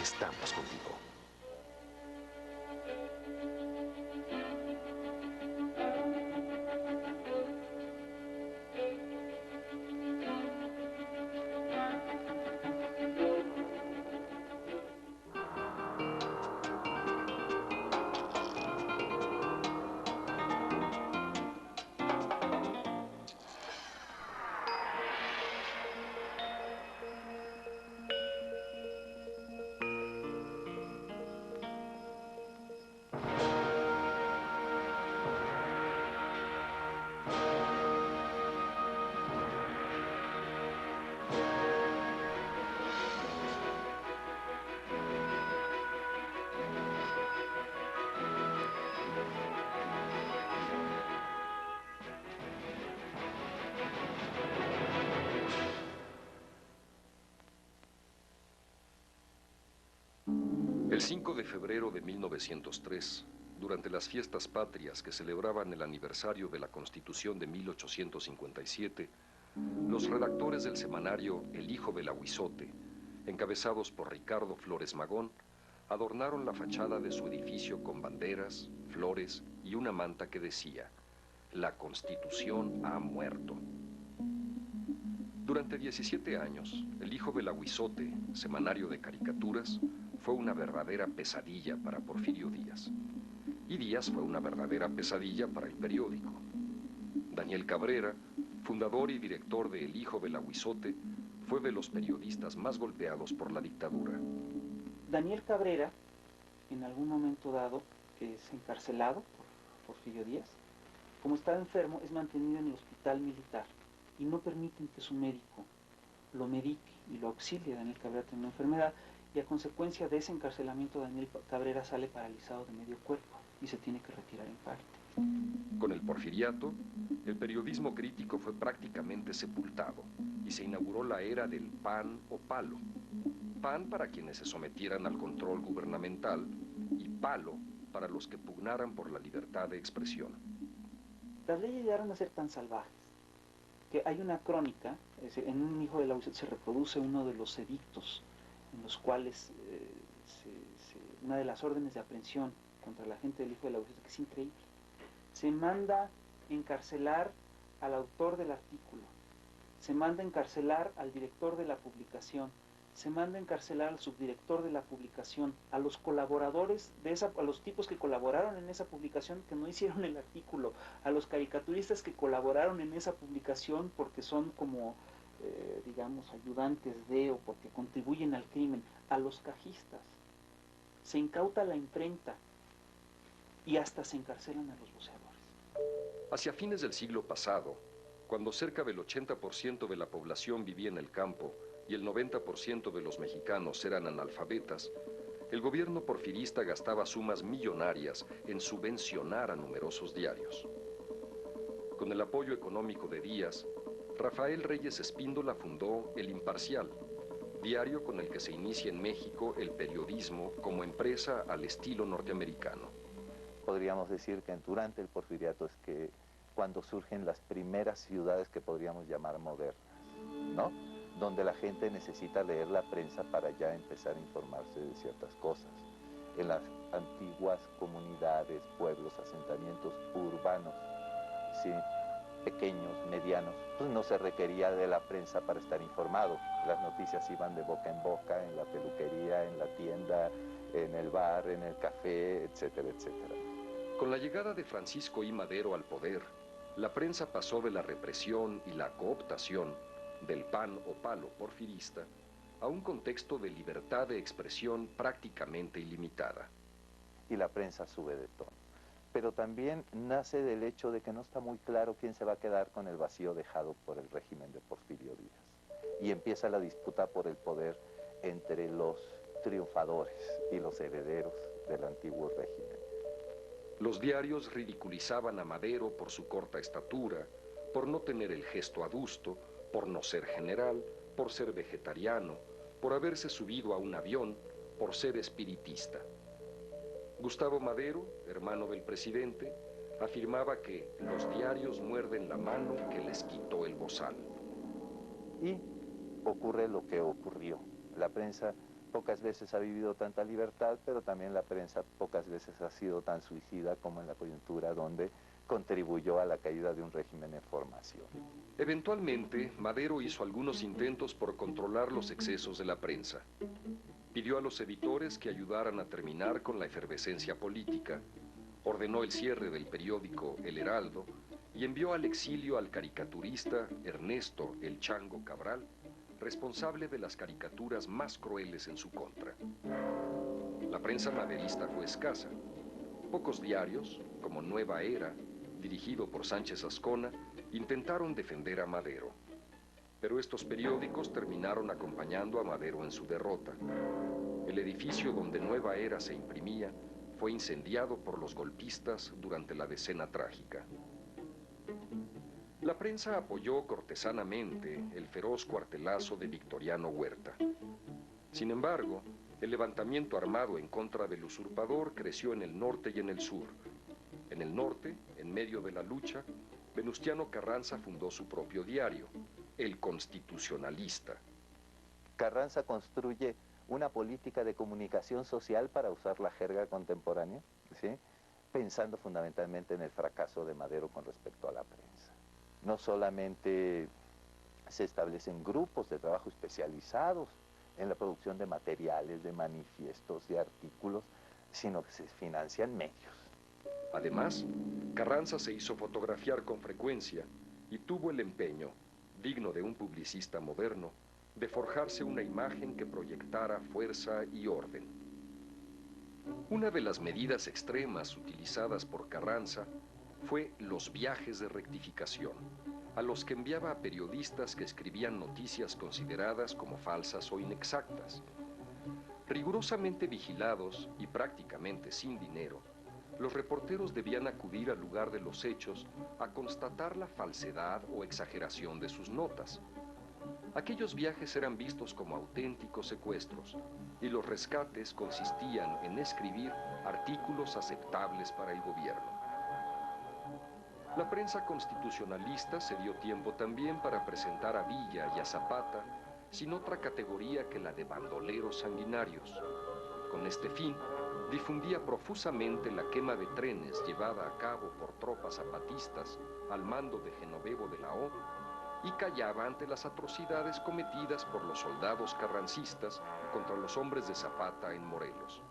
estamos contigo. El 5 de febrero de 1903, durante las fiestas patrias que celebraban el aniversario de la Constitución de 1857, los redactores del semanario El Hijo del Ahuizote, encabezados por Ricardo Flores Magón, adornaron la fachada de su edificio con banderas, flores y una manta que decía: "La Constitución ha muerto". Durante 17 años, El Hijo del Ahuizote, semanario de caricaturas, fue una verdadera pesadilla para Porfirio Díaz. Y Díaz fue una verdadera pesadilla para el periódico. Daniel Cabrera, fundador y director de El Hijo del Ahuizote, fue de los periodistas más golpeados por la dictadura. Daniel Cabrera, en algún momento dado, es encarcelado por Porfirio Díaz. Como estaba enfermo, es mantenido en el hospital militar y no permiten que su médico lo medique y lo auxilie. Daniel Cabrera tiene una enfermedad y a consecuencia de ese encarcelamiento Daniel Cabrera sale paralizado de medio cuerpo y se tiene que retirar en parte. Con el porfiriato, el periodismo crítico fue prácticamente sepultado y se inauguró la era del pan o palo. Pan para quienes se sometieran al control gubernamental y palo para los que pugnaran por la libertad de expresión. Las leyes llegaron a ser tan salvajes que hay una crónica, es decir, en Un Hijo del Ahuizote se reproduce uno de los edictos en los cuales una de las órdenes de aprehensión contra la gente del Hijo del Ahuizote, que es increíble. Se manda encarcelar al autor del artículo, se manda encarcelar al director de la publicación, se manda encarcelar al subdirector de la publicación, a los colaboradores a los tipos que colaboraron en esa publicación que no hicieron el artículo, a los caricaturistas que colaboraron en esa publicación porque son como, digamos, ayudantes de o porque contribuyen al crimen, a los cajistas. Se incauta la imprenta y hasta se encarcelan a los voceadores. Hacia fines del siglo pasado, cuando cerca del 80% de la población vivía en el campo y el 90% de los mexicanos eran analfabetas, el gobierno porfirista gastaba sumas millonarias en subvencionar a numerosos diarios. Con el apoyo económico de Díaz, Rafael Reyes Espíndola fundó El Imparcial, diario con el que se inicia en México el periodismo como empresa al estilo norteamericano. Podríamos decir que durante el porfiriato es que cuando surgen las primeras ciudades que podríamos llamar modernas, ¿no? Donde la gente necesita leer la prensa para ya empezar a informarse de ciertas cosas. En las antiguas comunidades, pueblos, asentamientos urbanos, ¿sí? Pequeños, medianos, pues no se requería de la prensa para estar informado. Las noticias iban de boca en boca, en la peluquería, en la tienda, en el bar, en el café, etcétera, etcétera. Con la llegada de Francisco I. Madero al poder, la prensa pasó de la represión y la cooptación del pan o palo porfirista a un contexto de libertad de expresión prácticamente ilimitada. Y la prensa sube de tono. Pero también nace del hecho de que no está muy claro quién se va a quedar con el vacío dejado por el régimen de Porfirio Díaz. Y empieza la disputa por el poder entre los triunfadores y los herederos del antiguo régimen. Los diarios ridiculizaban a Madero por su corta estatura, por no tener el gesto adusto, por no ser general, por ser vegetariano, por haberse subido a un avión, por ser espiritista. Gustavo Madero, hermano del presidente, afirmaba que los diarios muerden la mano que les quitó el bozal. Y ocurre lo que ocurrió. La prensa pocas veces ha vivido tanta libertad, pero también la prensa pocas veces ha sido tan suicida como en la coyuntura donde contribuyó a la caída de un régimen en formación. Eventualmente, Madero hizo algunos intentos por controlar los excesos de la prensa. Pidió a los editores que ayudaran a terminar con la efervescencia política, ordenó el cierre del periódico El Heraldo y envió al exilio al caricaturista Ernesto El Chango Cabral, responsable de las caricaturas más crueles en su contra. La prensa maderista fue escasa. Pocos diarios, como Nueva Era, dirigido por Sánchez Azcona, intentaron defender a Madero. Pero estos periódicos terminaron acompañando a Madero en su derrota. El edificio donde Nueva Era se imprimía fue incendiado por los golpistas durante la Decena Trágica. La prensa apoyó cortesanamente el feroz cuartelazo de Victoriano Huerta. Sin embargo, el levantamiento armado en contra del usurpador creció en el norte y en el sur. En el norte, en medio de la lucha, Venustiano Carranza fundó su propio diario, El Constitucionalista. Carranza construye una política de comunicación social, para usar la jerga contemporánea, ¿sí?, pensando fundamentalmente en el fracaso de Madero con respecto a la prensa. No solamente se establecen grupos de trabajo especializados en la producción de materiales, de manifiestos, de artículos, sino que se financian medios. Además, Carranza se hizo fotografiar con frecuencia y tuvo el empeño, digno de un publicista moderno, de forjarse una imagen que proyectara fuerza y orden. Una de las medidas extremas utilizadas por Carranza fue los viajes de rectificación, a los que enviaba a periodistas que escribían noticias consideradas como falsas o inexactas. Rigurosamente vigilados y prácticamente sin dinero, los reporteros debían acudir al lugar de los hechos a constatar la falsedad o exageración de sus notas. Aquellos viajes eran vistos como auténticos secuestros y los rescates consistían en escribir artículos aceptables para el gobierno. La prensa constitucionalista se dio tiempo también para presentar a Villa y a Zapata sin otra categoría que la de bandoleros sanguinarios. Con este fin, difundía profusamente la quema de trenes llevada a cabo por tropas zapatistas al mando de Genovevo de la O y callaba ante las atrocidades cometidas por los soldados carrancistas contra los hombres de Zapata en Morelos.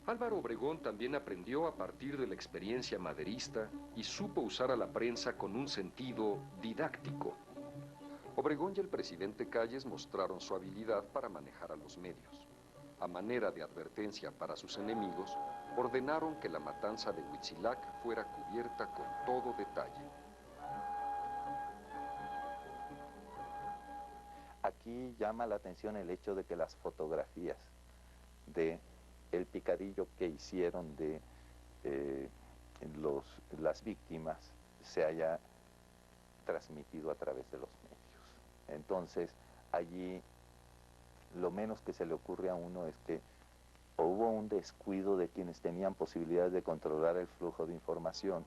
Álvaro Obregón también aprendió a partir de la experiencia maderista y supo usar a la prensa con un sentido didáctico. Obregón y el presidente Calles mostraron su habilidad para manejar a los medios. A manera de advertencia para sus enemigos, ordenaron que la matanza de Huitzilac fuera cubierta con todo detalle. Aquí llama la atención el hecho de que las fotografías de el picadillo que hicieron de las víctimas se haya transmitido a través de los medios. Entonces, allí lo menos que se le ocurre a uno es que o hubo un descuido de quienes tenían posibilidades de controlar el flujo de información,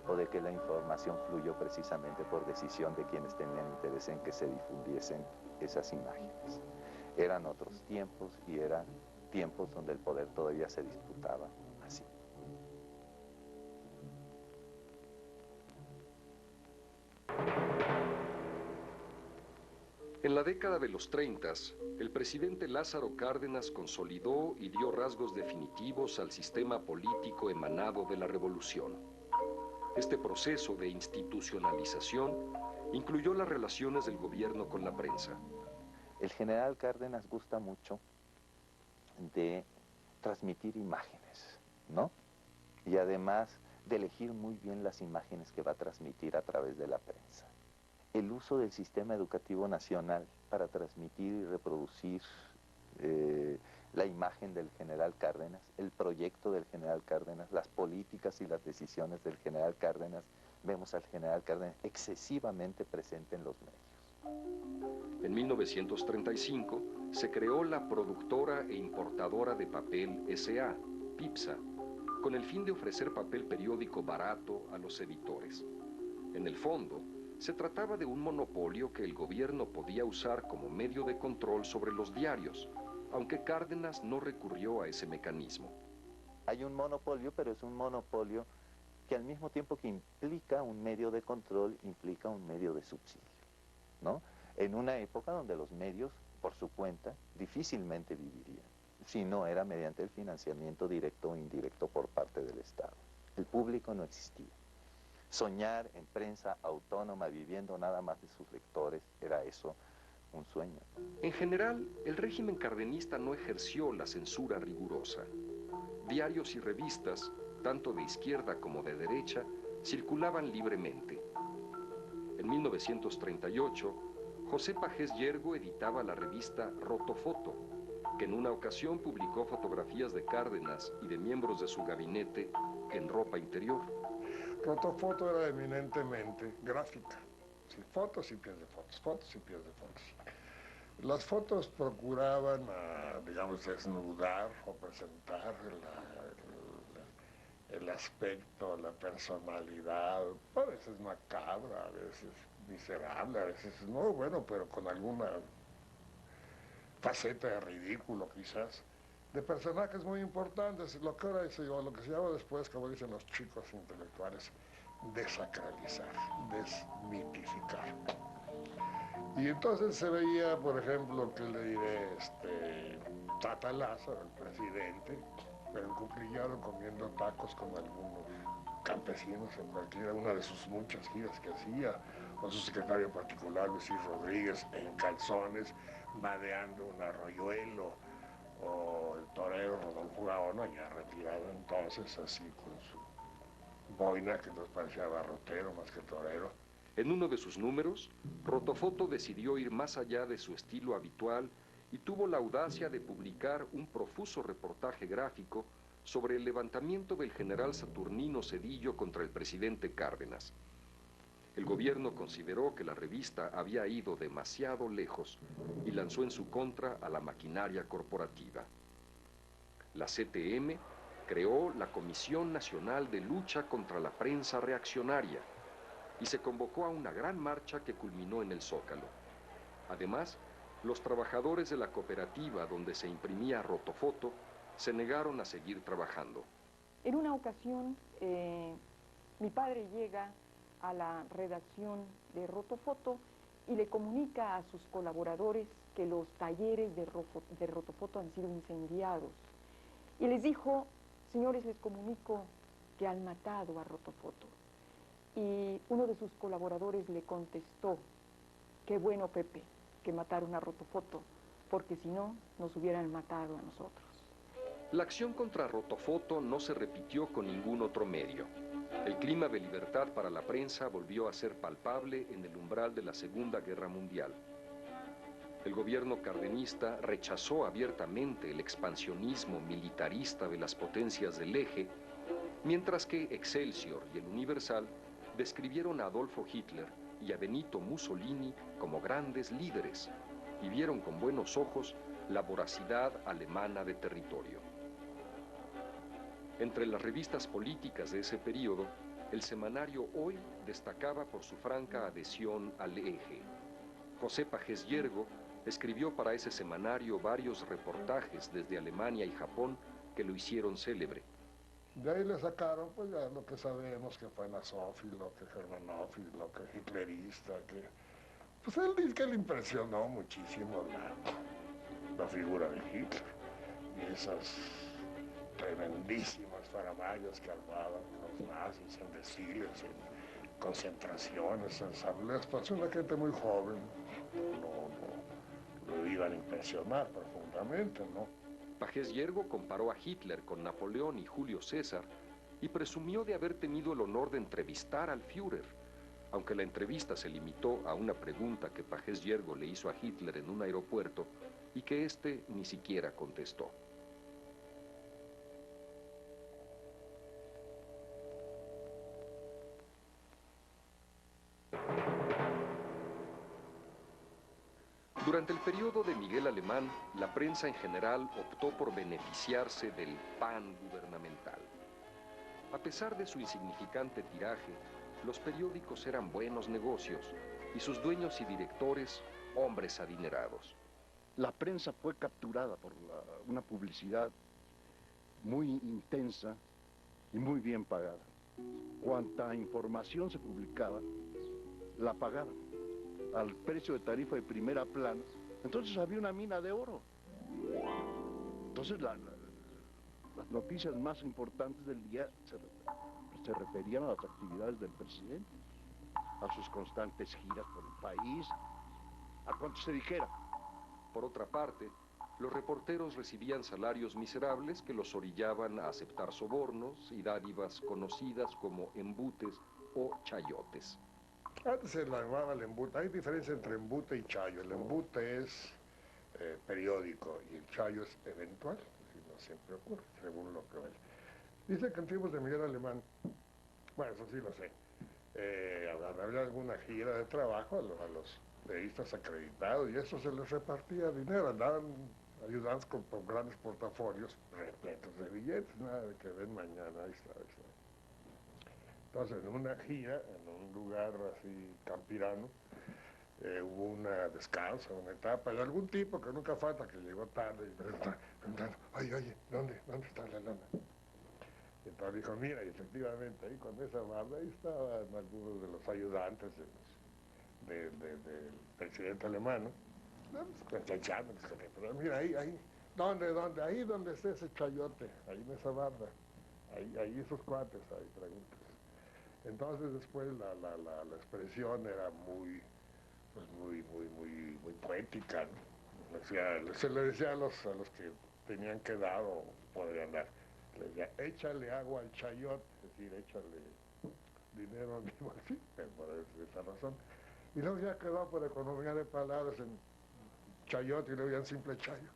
o de que la información fluyó precisamente por decisión de quienes tenían interés en que se difundiesen esas imágenes. Eran otros tiempos y eran tiempos donde el poder todavía se disputaba así. En la década de los 30, el presidente Lázaro Cárdenas consolidó y dio rasgos definitivos al sistema político emanado de la revolución. Este proceso de institucionalización incluyó las relaciones del gobierno con la prensa. El general Cárdenas gusta mucho de transmitir imágenes, ¿no? Y además de elegir muy bien las imágenes que va a transmitir a través de la prensa. El uso del sistema educativo nacional para transmitir y reproducir la imagen del general Cárdenas, el proyecto del general Cárdenas, las políticas y las decisiones del general Cárdenas. Vemos al general Cárdenas excesivamente presente en los medios. En 1935 se creó la productora e importadora de papel S.A., PIPSA, con el fin de ofrecer papel periódico barato a los editores. En el fondo, Se trataba de un monopolio que el gobierno podía usar como medio de control sobre los diarios, aunque Cárdenas no recurrió a ese mecanismo. Hay un monopolio, pero es un monopolio que al mismo tiempo que implica un medio de control, implica un medio de subsidio, ¿no? En una época donde los medios, por su cuenta, difícilmente vivirían, si no era mediante el financiamiento directo o indirecto por parte del Estado. El público no existía. Soñar en prensa autónoma, viviendo nada más de sus lectores, era eso un sueño. En general, el régimen cardenista no ejerció la censura rigurosa. Diarios y revistas, tanto de izquierda como de derecha, circulaban libremente. En 1938, José Pagés Yergo editaba la revista Rotofoto, que en una ocasión publicó fotografías de Cárdenas y de miembros de su gabinete en ropa interior. Rotofoto era eminentemente gráfica. Sí, fotos y pies de fotos, fotos y pies de fotos. Las fotos procuraban, digamos, desnudar o presentar el aspecto, la personalidad, a veces macabra, a veces miserable, a veces no, bueno, pero con alguna faceta de ridículo quizás, de personajes muy importantes, lo que ahora lo que se llama después, como dicen los chicos intelectuales, desacralizar, desmitificar. Y entonces se veía, por ejemplo, que le diré, Tata Lázaro, el presidente, pero encuclillado comiendo tacos con algunos campesinos en cualquiera una de sus muchas giras que hacía, o su secretario particular, Luis Rodríguez, en calzones, vadeando un arroyuelo, o el torero Rodolfo Gaona, ya retirado entonces, así con su boina que nos parecía barrotero más que torero. En uno de sus números, Rotofoto decidió ir más allá de su estilo habitual y tuvo la audacia de publicar un profuso reportaje gráfico sobre el levantamiento del general Saturnino Cedillo contra el presidente Cárdenas. El gobierno consideró que la revista había ido demasiado lejos y lanzó en su contra a la maquinaria corporativa. La CTM creó la Comisión Nacional de Lucha contra la Prensa Reaccionaria y se convocó a una gran marcha que culminó en el Zócalo. Además, los trabajadores de la cooperativa donde se imprimía Rotofoto se negaron a seguir trabajando. En una ocasión, mi padre llega a la redacción de Rotofoto y le comunica a sus colaboradores que los talleres de Rotofoto han sido incendiados. Y les dijo: señores, les comunico que han matado a Rotofoto. Y uno de sus colaboradores le contestó: qué bueno, Pepe, que mataron a Rotofoto, porque si no, nos hubieran matado a nosotros. La acción contra Rotofoto no se repitió con ningún otro medio. El clima de libertad para la prensa volvió a ser palpable en el umbral de la Segunda Guerra Mundial. El gobierno cardenista rechazó abiertamente el expansionismo militarista de las potencias del eje, mientras que Excelsior y el Universal describieron a Adolfo Hitler y a Benito Mussolini como grandes líderes y vieron con buenos ojos la voracidad alemana de territorio. Entre las revistas políticas de ese periodo, el semanario Hoy destacaba por su franca adhesión al eje. José Pagés Yergo escribió para ese semanario varios reportajes desde Alemania y Japón que lo hicieron célebre. De ahí le sacaron, pues ya lo que sabemos, que fue nasófilo, que germanófilo, que hitlerista, que... Pues él dice que le impresionó muchísimo la figura de Hitler y esas tremendísimas faramayas que armaban los nazis en desfiles, en concentraciones, en asambleas. Pues una gente muy joven, lo iban a impresionar profundamente, ¿no? Pagés Yergo comparó a Hitler con Napoleón y Julio César y presumió de haber tenido el honor de entrevistar al Führer, aunque la entrevista se limitó a una pregunta que Pagés Yergo le hizo a Hitler en un aeropuerto y que éste ni siquiera contestó. Durante el periodo de Miguel Alemán, la prensa en general optó por beneficiarse del PAN gubernamental. A pesar de su insignificante tiraje, los periódicos eran buenos negocios y sus dueños y directores hombres adinerados. La prensa fue capturada por una publicidad muy intensa y muy bien pagada. Cuanta información se publicaba, la pagaban al precio de tarifa de primera plana. Entonces había una mina de oro. Entonces las noticias más importantes del día se referían a las actividades del presidente, a sus constantes giras por el país, a cuanto se dijera. Por otra parte, los reporteros recibían salarios miserables que los orillaban a aceptar sobornos y dádivas conocidas como embutes o chayotes. Antes se la llamaba el embute. Hay diferencia entre embute y chayo. El embute es periódico y el chayo es eventual, y no siempre ocurre, según lo que vaya. Dice que en tiempos de Miguel Alemán, bueno, eso sí lo sé, había alguna gira de trabajo a los periodistas acreditados y eso se les repartía dinero, andaban ayudantes con grandes portafolios repletos de billetes, nada de que ven mañana, ahí está. Entonces, en una gira, en un lugar así campirano, hubo una descansa, una etapa, y algún tipo que nunca falta, que llegó tarde, y preguntando, oye, ¿dónde está la lana? Y entonces dijo, mira, y efectivamente, ahí con esa barba, ahí estaban algunos de los ayudantes del presidente alemán, ¿no? Pero mira, ahí, ¿dónde? Ahí donde está ese chayote, ahí en esa barba, ahí esos cuates, ahí preguntas. Entonces después la expresión era muy poética, ¿no? Se le decía a los que tenían que dar o podrían dar, le decía, échale agua al chayote, es decir, échale dinero a mi bolsillo, por esa razón. Y luego ya quedó por economía de palabras en chayote y luego ya en simple chayo.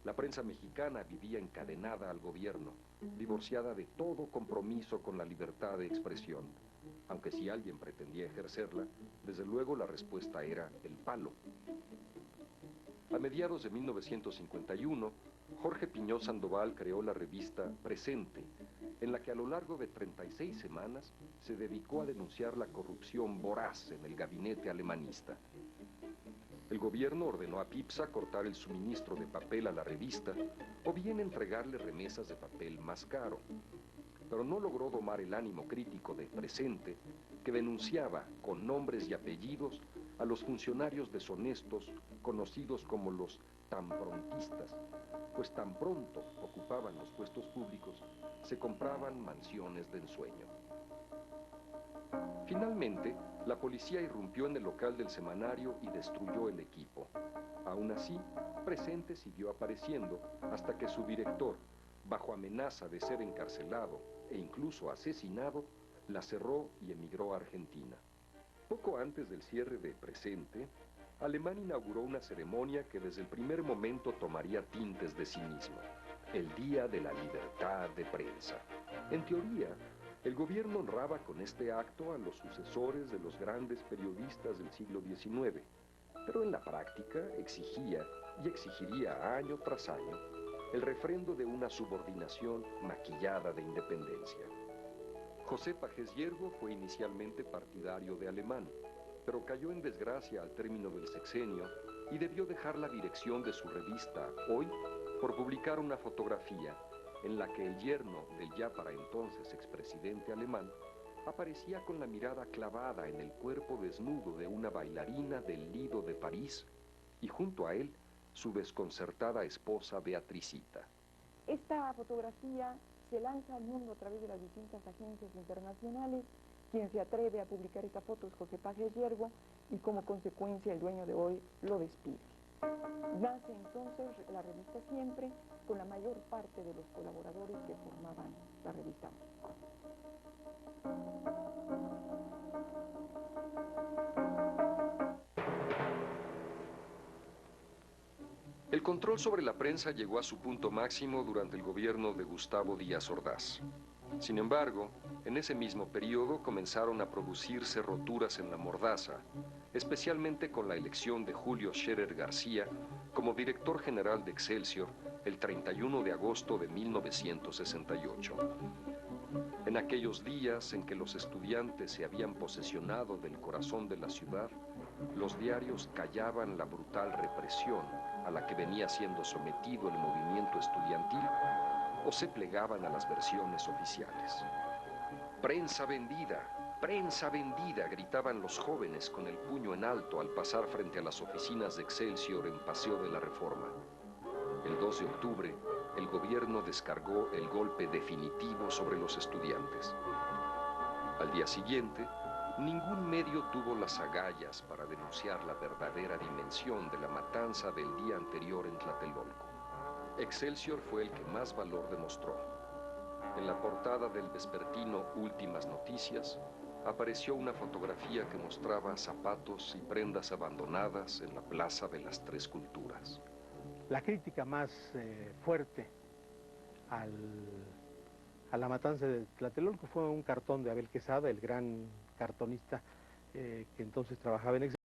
La prensa mexicana vivía encadenada al gobierno, divorciada de todo compromiso con la libertad de expresión. Aunque si alguien pretendía ejercerla, desde luego la respuesta era el palo. A mediados de 1951, Jorge Piñó Sandoval creó la revista Presente, en la que a lo largo de 36 semanas se dedicó a denunciar la corrupción voraz en el gabinete alemanista. El gobierno ordenó a Pipsa cortar el suministro de papel a la revista o bien entregarle remesas de papel más caro. Pero no logró domar el ánimo crítico de Presente, que denunciaba con nombres y apellidos a los funcionarios deshonestos conocidos como los tan prontistas, pues tan pronto ocupaban los puestos públicos, se compraban mansiones de ensueño. Finalmente, la policía irrumpió en el local del semanario y destruyó el equipo. Aún así, Presente siguió apareciendo hasta que su director, bajo amenaza de ser encarcelado e incluso asesinado, la cerró y emigró a Argentina. Poco antes del cierre de Presente, Alemán inauguró una ceremonia que desde el primer momento tomaría tintes de cinismo: el Día de la Libertad de Prensa. En teoría, el gobierno honraba con este acto a los sucesores de los grandes periodistas del siglo XIX, pero en la práctica exigía y exigiría año tras año el refrendo de una subordinación maquillada de independencia. José Pagés Yergo fue inicialmente partidario de Alemán, pero cayó en desgracia al término del sexenio y debió dejar la dirección de su revista Hoy por publicar una fotografía en la que el yerno del ya para entonces expresidente alemán aparecía con la mirada clavada en el cuerpo desnudo de una bailarina del Lido de París y junto a él su desconcertada esposa Beatricita. Esta fotografía se lanza al mundo a través de las distintas agencias internacionales. Quien se atreve a publicar esta foto es José Pagés Yergo y como consecuencia el dueño de Hoy lo despide. Nace entonces la revista Siempre con la mayor parte de los colaboradores que formaban la revista. El control sobre la prensa llegó a su punto máximo durante el gobierno de Gustavo Díaz Ordaz. Sin embargo, en ese mismo periodo comenzaron a producirse roturas en la mordaza, especialmente con la elección de Julio Scherer García como director general de Excelsior el 31 de agosto de 1968. En aquellos días en que los estudiantes se habían posesionado del corazón de la ciudad, los diarios callaban la brutal represión a la que venía siendo sometido el movimiento estudiantil o se plegaban a las versiones oficiales. ¡Prensa vendida!, gritaban los jóvenes con el puño en alto al pasar frente a las oficinas de Excelsior en Paseo de la Reforma. El 2 de octubre, el gobierno descargó el golpe definitivo sobre los estudiantes. Al día siguiente, ningún medio tuvo las agallas para denunciar la verdadera dimensión de la matanza del día anterior en Tlatelolco. Excelsior fue el que más valor demostró. En la portada del vespertino Últimas Noticias, apareció una fotografía que mostraba zapatos y prendas abandonadas en la Plaza de las Tres Culturas. La crítica más fuerte a la matanza de Tlatelolco fue un cartón de Abel Quesada, el gran cartonista que entonces trabajaba en Excelsior.